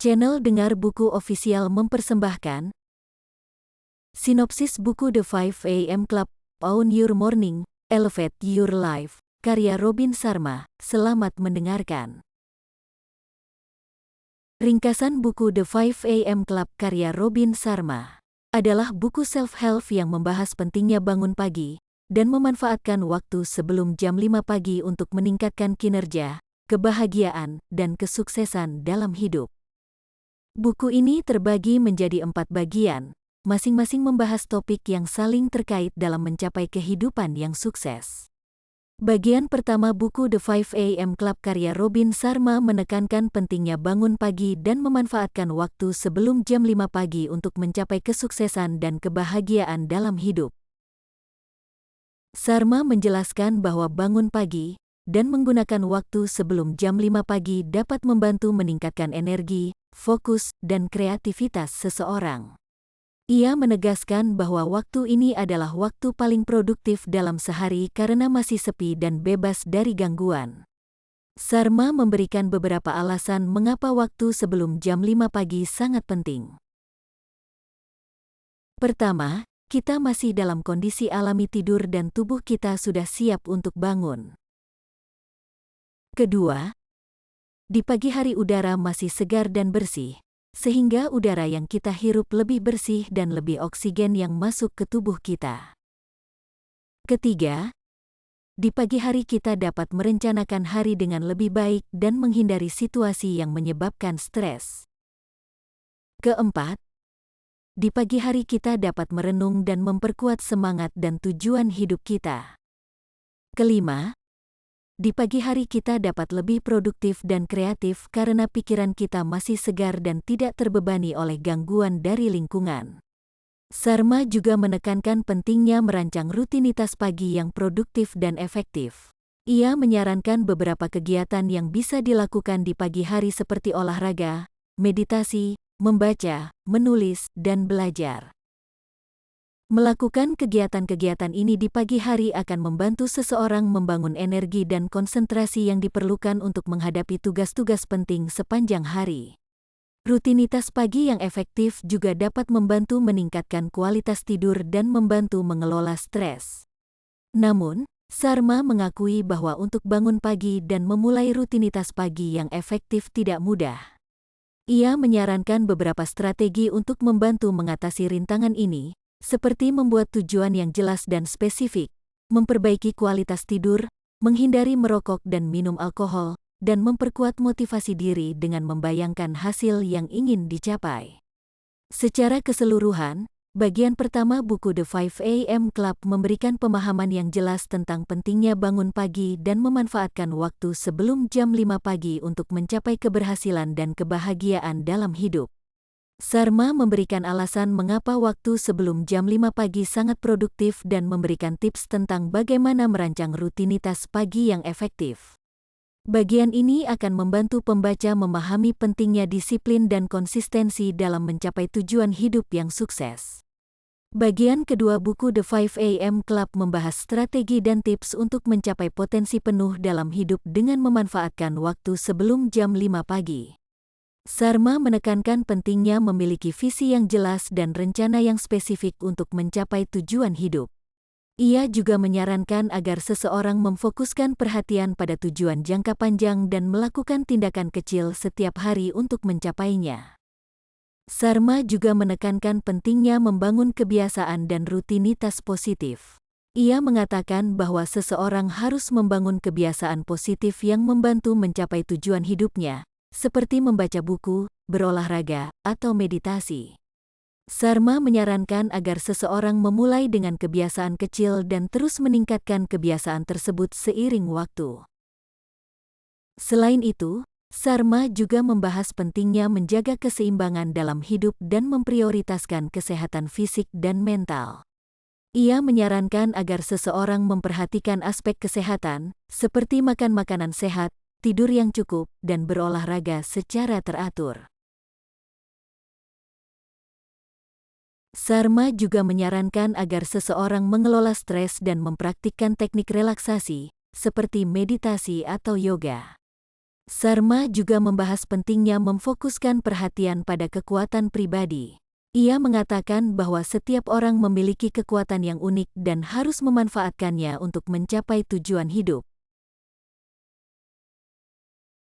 Channel Dengar Buku Official mempersembahkan sinopsis buku The 5 AM Club, Own Your Morning, Elevate Your Life, karya Robin Sharma. Selamat mendengarkan. Ringkasan buku The 5 AM Club karya Robin Sharma adalah buku self-help yang membahas pentingnya bangun pagi dan memanfaatkan waktu sebelum jam 5 pagi untuk meningkatkan kinerja, kebahagiaan, dan kesuksesan dalam hidup. Buku ini terbagi menjadi 4 bagian, masing-masing membahas topik yang saling terkait dalam mencapai kehidupan yang sukses. Bagian pertama buku The 5 AM Club karya Robin Sharma menekankan pentingnya bangun pagi dan memanfaatkan waktu sebelum jam 5 pagi untuk mencapai kesuksesan dan kebahagiaan dalam hidup. Sharma menjelaskan bahwa bangun pagi dan menggunakan waktu sebelum jam 5 pagi dapat membantu meningkatkan energi, fokus, dan kreativitas seseorang. Ia menegaskan bahwa waktu ini adalah waktu paling produktif dalam sehari karena masih sepi dan bebas dari gangguan. Sharma memberikan beberapa alasan mengapa waktu sebelum jam 5 pagi sangat penting. Pertama, kita masih dalam kondisi alami tidur dan tubuh kita sudah siap untuk bangun. Kedua, di pagi hari udara masih segar dan bersih, sehingga udara yang kita hirup lebih bersih dan lebih oksigen yang masuk ke tubuh kita. Ketiga, di pagi hari kita dapat merencanakan hari dengan lebih baik dan menghindari situasi yang menyebabkan stres. Keempat, di pagi hari kita dapat merenung dan memperkuat semangat dan tujuan hidup kita. Kelima, di pagi hari kita dapat lebih produktif dan kreatif karena pikiran kita masih segar dan tidak terbebani oleh gangguan dari lingkungan. Sharma juga menekankan pentingnya merancang rutinitas pagi yang produktif dan efektif. Ia menyarankan beberapa kegiatan yang bisa dilakukan di pagi hari seperti olahraga, meditasi, membaca, menulis, dan belajar. Melakukan kegiatan-kegiatan ini di pagi hari akan membantu seseorang membangun energi dan konsentrasi yang diperlukan untuk menghadapi tugas-tugas penting sepanjang hari. Rutinitas pagi yang efektif juga dapat membantu meningkatkan kualitas tidur dan membantu mengelola stres. Namun, Sharma mengakui bahwa untuk bangun pagi dan memulai rutinitas pagi yang efektif tidak mudah. Ia menyarankan beberapa strategi untuk membantu mengatasi rintangan ini, seperti membuat tujuan yang jelas dan spesifik, memperbaiki kualitas tidur, menghindari merokok dan minum alkohol, dan memperkuat motivasi diri dengan membayangkan hasil yang ingin dicapai. Secara keseluruhan, bagian pertama buku The 5 AM Club memberikan pemahaman yang jelas tentang pentingnya bangun pagi dan memanfaatkan waktu sebelum jam 5 pagi untuk mencapai keberhasilan dan kebahagiaan dalam hidup. Sharma memberikan alasan mengapa waktu sebelum jam 5 pagi sangat produktif dan memberikan tips tentang bagaimana merancang rutinitas pagi yang efektif. Bagian ini akan membantu pembaca memahami pentingnya disiplin dan konsistensi dalam mencapai tujuan hidup yang sukses. Bagian kedua buku The 5 AM Club membahas strategi dan tips untuk mencapai potensi penuh dalam hidup dengan memanfaatkan waktu sebelum jam 5 pagi. Sharma menekankan pentingnya memiliki visi yang jelas dan rencana yang spesifik untuk mencapai tujuan hidup. Ia juga menyarankan agar seseorang memfokuskan perhatian pada tujuan jangka panjang dan melakukan tindakan kecil setiap hari untuk mencapainya. Sharma juga menekankan pentingnya membangun kebiasaan dan rutinitas positif. Ia mengatakan bahwa seseorang harus membangun kebiasaan positif yang membantu mencapai tujuan hidupnya, seperti membaca buku, berolahraga, atau meditasi. Sharma menyarankan agar seseorang memulai dengan kebiasaan kecil dan terus meningkatkan kebiasaan tersebut seiring waktu. Selain itu, Sharma juga membahas pentingnya menjaga keseimbangan dalam hidup dan memprioritaskan kesehatan fisik dan mental. Ia menyarankan agar seseorang memperhatikan aspek kesehatan, seperti makan makanan sehat, tidur yang cukup, dan berolahraga secara teratur. Sharma juga menyarankan agar seseorang mengelola stres dan mempraktikkan teknik relaksasi, seperti meditasi atau yoga. Sarma juga membahas pentingnya memfokuskan perhatian pada kekuatan pribadi. Ia mengatakan bahwa setiap orang memiliki kekuatan yang unik dan harus memanfaatkannya untuk mencapai tujuan hidup.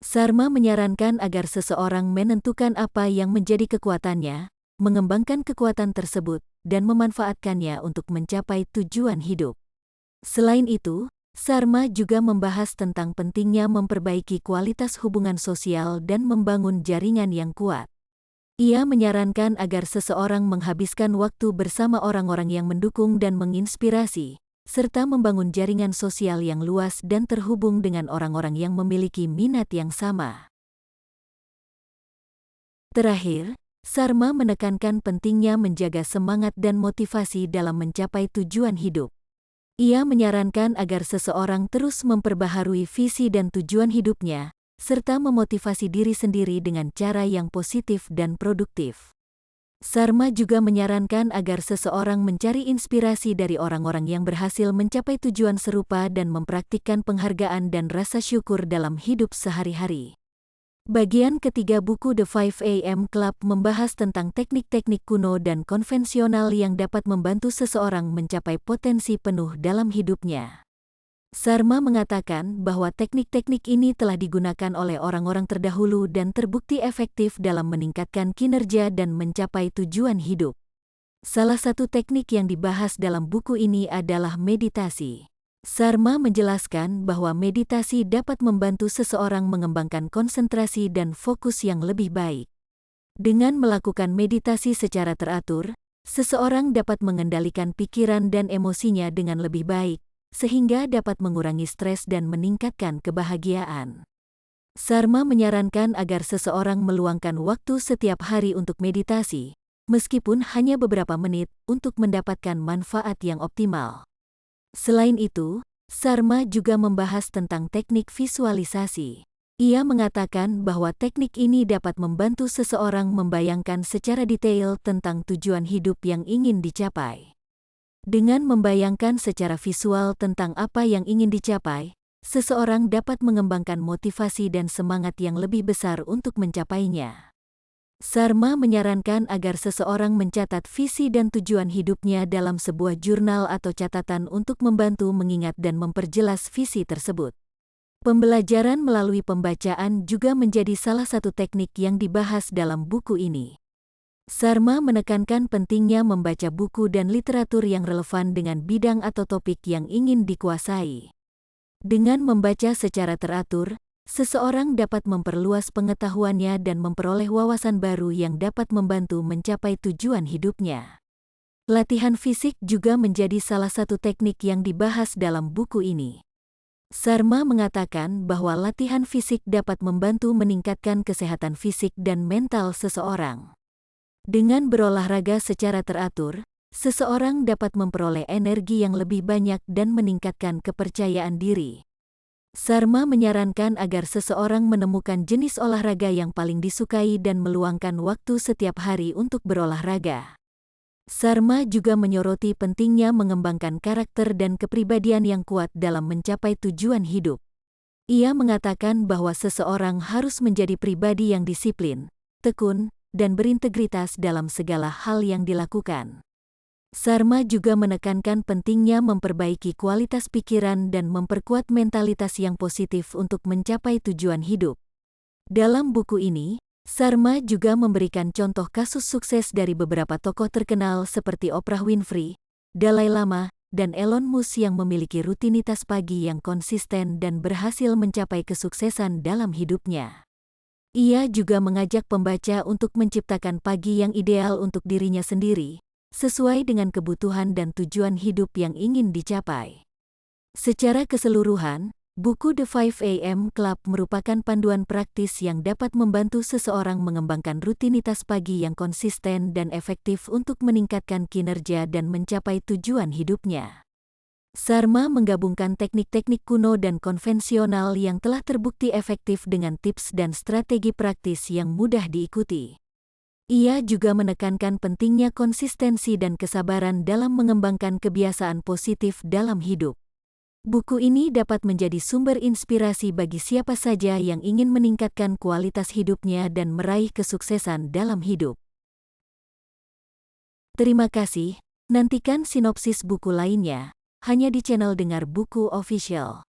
Sarma menyarankan agar seseorang menentukan apa yang menjadi kekuatannya, mengembangkan kekuatan tersebut, dan memanfaatkannya untuk mencapai tujuan hidup. Selain itu, Sarma juga membahas tentang pentingnya memperbaiki kualitas hubungan sosial dan membangun jaringan yang kuat. Ia menyarankan agar seseorang menghabiskan waktu bersama orang-orang yang mendukung dan menginspirasi, serta membangun jaringan sosial yang luas dan terhubung dengan orang-orang yang memiliki minat yang sama. Terakhir, Sarma menekankan pentingnya menjaga semangat dan motivasi dalam mencapai tujuan hidup. Ia menyarankan agar seseorang terus memperbaharui visi dan tujuan hidupnya, serta memotivasi diri sendiri dengan cara yang positif dan produktif. Sarma juga menyarankan agar seseorang mencari inspirasi dari orang-orang yang berhasil mencapai tujuan serupa dan mempraktikkan penghargaan dan rasa syukur dalam hidup sehari-hari. Bagian ketiga buku The 5 AM Club membahas tentang teknik-teknik kuno dan konvensional yang dapat membantu seseorang mencapai potensi penuh dalam hidupnya. Sarma mengatakan bahwa teknik-teknik ini telah digunakan oleh orang-orang terdahulu dan terbukti efektif dalam meningkatkan kinerja dan mencapai tujuan hidup. Salah satu teknik yang dibahas dalam buku ini adalah meditasi. Sarma menjelaskan bahwa meditasi dapat membantu seseorang mengembangkan konsentrasi dan fokus yang lebih baik. Dengan melakukan meditasi secara teratur, seseorang dapat mengendalikan pikiran dan emosinya dengan lebih baik, sehingga dapat mengurangi stres dan meningkatkan kebahagiaan. Sarma menyarankan agar seseorang meluangkan waktu setiap hari untuk meditasi, meskipun hanya beberapa menit, untuk mendapatkan manfaat yang optimal. Selain itu, Sarma juga membahas tentang teknik visualisasi. Ia mengatakan bahwa teknik ini dapat membantu seseorang membayangkan secara detail tentang tujuan hidup yang ingin dicapai. Dengan membayangkan secara visual tentang apa yang ingin dicapai, seseorang dapat mengembangkan motivasi dan semangat yang lebih besar untuk mencapainya. Sarma menyarankan agar seseorang mencatat visi dan tujuan hidupnya dalam sebuah jurnal atau catatan untuk membantu mengingat dan memperjelas visi tersebut. Pembelajaran melalui pembacaan juga menjadi salah satu teknik yang dibahas dalam buku ini. Sarma menekankan pentingnya membaca buku dan literatur yang relevan dengan bidang atau topik yang ingin dikuasai. Dengan membaca secara teratur, seseorang dapat memperluas pengetahuannya dan memperoleh wawasan baru yang dapat membantu mencapai tujuan hidupnya. Latihan fisik juga menjadi salah satu teknik yang dibahas dalam buku ini. Sarma mengatakan bahwa latihan fisik dapat membantu meningkatkan kesehatan fisik dan mental seseorang. Dengan berolahraga secara teratur, seseorang dapat memperoleh energi yang lebih banyak dan meningkatkan kepercayaan diri. Sarma menyarankan agar seseorang menemukan jenis olahraga yang paling disukai dan meluangkan waktu setiap hari untuk berolahraga. Sarma juga menyoroti pentingnya mengembangkan karakter dan kepribadian yang kuat dalam mencapai tujuan hidup. Ia mengatakan bahwa seseorang harus menjadi pribadi yang disiplin, tekun, dan berintegritas dalam segala hal yang dilakukan. Sarma juga menekankan pentingnya memperbaiki kualitas pikiran dan memperkuat mentalitas yang positif untuk mencapai tujuan hidup. Dalam buku ini, Sarma juga memberikan contoh kasus sukses dari beberapa tokoh terkenal seperti Oprah Winfrey, Dalai Lama, dan Elon Musk yang memiliki rutinitas pagi yang konsisten dan berhasil mencapai kesuksesan dalam hidupnya. Ia juga mengajak pembaca untuk menciptakan pagi yang ideal untuk dirinya sendiri, sesuai dengan kebutuhan dan tujuan hidup yang ingin dicapai. Secara keseluruhan, buku The 5 AM Club merupakan panduan praktis yang dapat membantu seseorang mengembangkan rutinitas pagi yang konsisten dan efektif untuk meningkatkan kinerja dan mencapai tujuan hidupnya. Sarma menggabungkan teknik-teknik kuno dan konvensional yang telah terbukti efektif dengan tips dan strategi praktis yang mudah diikuti. Ia juga menekankan pentingnya konsistensi dan kesabaran dalam mengembangkan kebiasaan positif dalam hidup. Buku ini dapat menjadi sumber inspirasi bagi siapa saja yang ingin meningkatkan kualitas hidupnya dan meraih kesuksesan dalam hidup. Terima kasih, nantikan sinopsis buku lainnya, hanya di channel Dengar Buku Official.